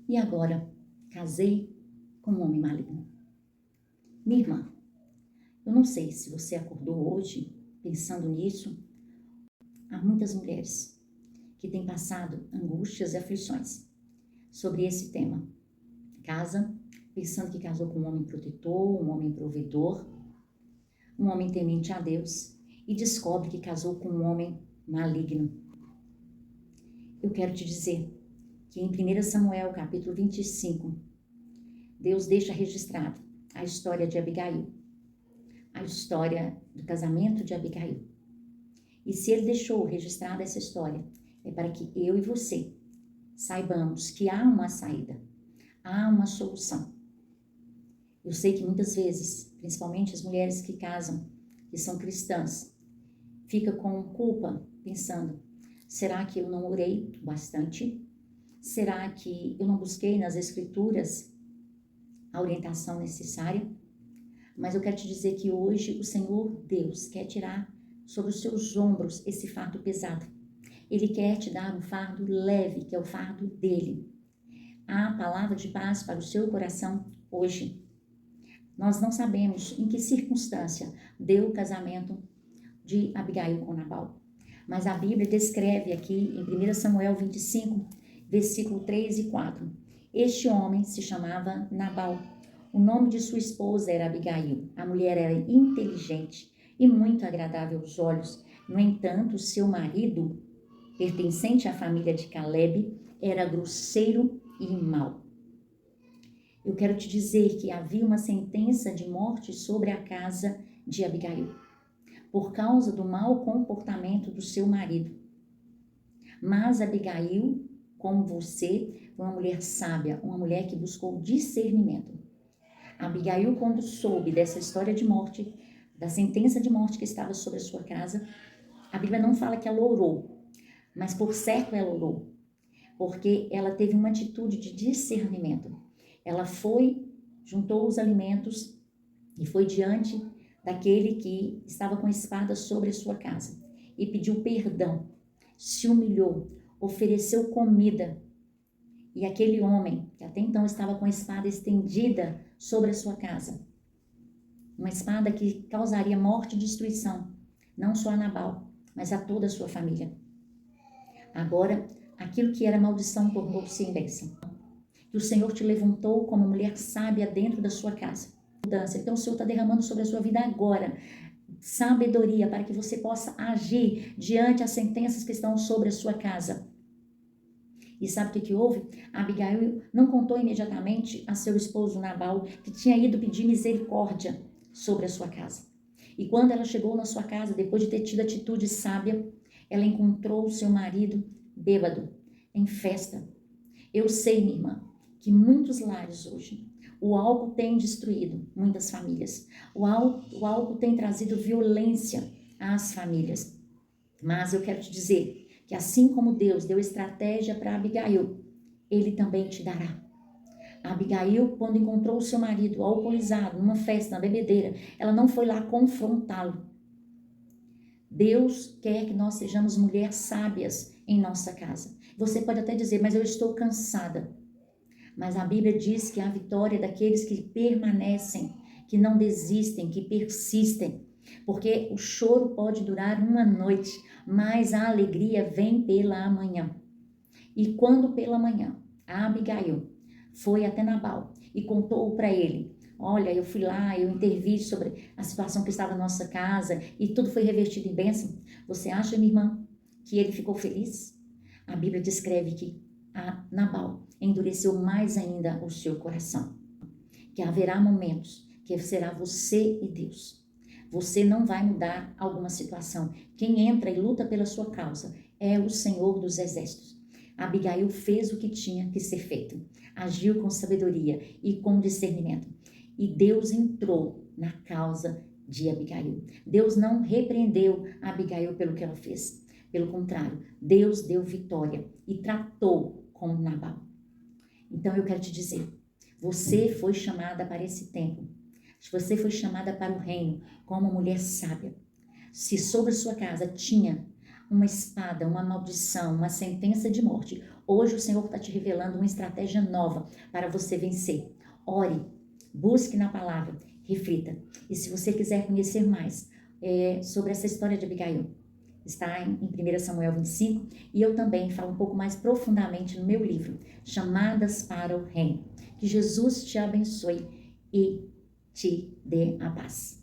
e agora casei com um homem maligno. Minha irmã, eu não sei se você acordou hoje pensando nisso. Há muitas mulheres que têm passado angústias e aflições sobre esse tema. Casa, pensando que casou com um homem protetor, um homem provedor, um homem temente a Deus, e descobre que casou com um homem maligno. Eu quero te dizer que em 1 Samuel, capítulo 25, Deus deixa registrado a história de Abigail, a história do casamento de Abigail. E se ele deixou registrada essa história, é para que eu e você saibamos que há uma saída, há uma solução. Eu sei que muitas vezes, principalmente as mulheres que casam, que são cristãs, ficam com culpa, pensando, será que eu não orei bastante? Será que eu não busquei nas escrituras a orientação necessária? Mas eu quero te dizer que hoje o Senhor Deus quer tirar sobre os seus ombros esse fardo pesado. Ele quer te dar um fardo leve, que é o fardo dele. Há palavra de paz para o seu coração hoje. Nós não sabemos em que circunstância deu o casamento de Abigail com Nabal. Mas a Bíblia descreve aqui em 1 Samuel 25, versículo 3 e 4. Este homem se chamava Nabal. O nome de sua esposa era Abigail. A mulher era inteligente e muito agradável aos olhos. No entanto, seu marido, pertencente à família de Caleb, era grosseiro e mau. Eu quero te dizer que havia uma sentença de morte sobre a casa de Abigail, por causa do mau comportamento do seu marido. Mas Abigail, como você, foi uma mulher sábia, uma mulher que buscou discernimento. Abigail, quando soube dessa história de morte, da sentença de morte que estava sobre a sua casa, a Bíblia não fala que ela orou, mas por certo ela orou, porque ela teve uma atitude de discernimento. Ela foi, juntou os alimentos e foi diante daquele que estava com a espada sobre a sua casa e pediu perdão, se humilhou, ofereceu comida. E aquele homem, que até então estava com a espada estendida sobre a sua casa, uma espada que causaria morte e destruição, não só a Nabal, mas a toda a sua família. Agora, aquilo que era maldição tornou-se em bênção. E o Senhor te levantou como mulher sábia dentro da sua casa. Então o Senhor está derramando sobre a sua vida agora sabedoria para que você possa agir diante das sentenças que estão sobre a sua casa. E sabe o que houve? Abigail não contou imediatamente a seu esposo Nabal, que tinha ido pedir misericórdia sobre a sua casa. E quando ela chegou na sua casa, depois de ter tido atitude sábia, ela encontrou o seu marido bêbado, em festa. Eu sei, minha irmã, que muitos lares hoje, o álcool tem destruído muitas famílias. O álcool tem trazido violência às famílias. Mas eu quero te dizer que assim como Deus deu estratégia para Abigail, Ele também te dará. Abigail, quando encontrou o seu marido alcoolizado, numa festa, na bebedeira, ela não foi lá confrontá-lo. Deus quer que nós sejamos mulheres sábias em nossa casa. Você pode até dizer, mas eu estou cansada. Mas a Bíblia diz que a vitória é daqueles que permanecem, que não desistem, que persistem. Porque o choro pode durar uma noite, mas a alegria vem pela manhã. E quando pela manhã, a Abigail foi até Nabal e contou para ele, olha, eu fui lá, eu intervi sobre a situação que estava na nossa casa e tudo foi revertido em bênção. Você acha, minha irmã, que ele ficou feliz? A Bíblia descreve que Nabal endureceu mais ainda o seu coração. Que haverá momentos que será você e Deus. Você não vai mudar alguma situação. Quem entra e luta pela sua causa é o Senhor dos Exércitos. Abigail fez o que tinha que ser feito. Agiu com sabedoria e com discernimento. E Deus entrou na causa de Abigail. Deus não repreendeu Abigail pelo que ela fez. Pelo contrário, Deus deu vitória e tratou com Nabal. Então eu quero te dizer, você foi chamada para esse tempo. Você foi chamada para o reino como mulher sábia. Se sobre a sua casa tinha uma espada, uma maldição, uma sentença de morte, Hoje o Senhor está te revelando uma estratégia nova para você vencer. Ore, busque na palavra, reflita. E se você quiser conhecer mais sobre essa história de Abigail, está em 1 Samuel 25, e eu também falo um pouco mais profundamente no meu livro, Chamadas para o Reino. Que Jesus te abençoe e te dê a paz.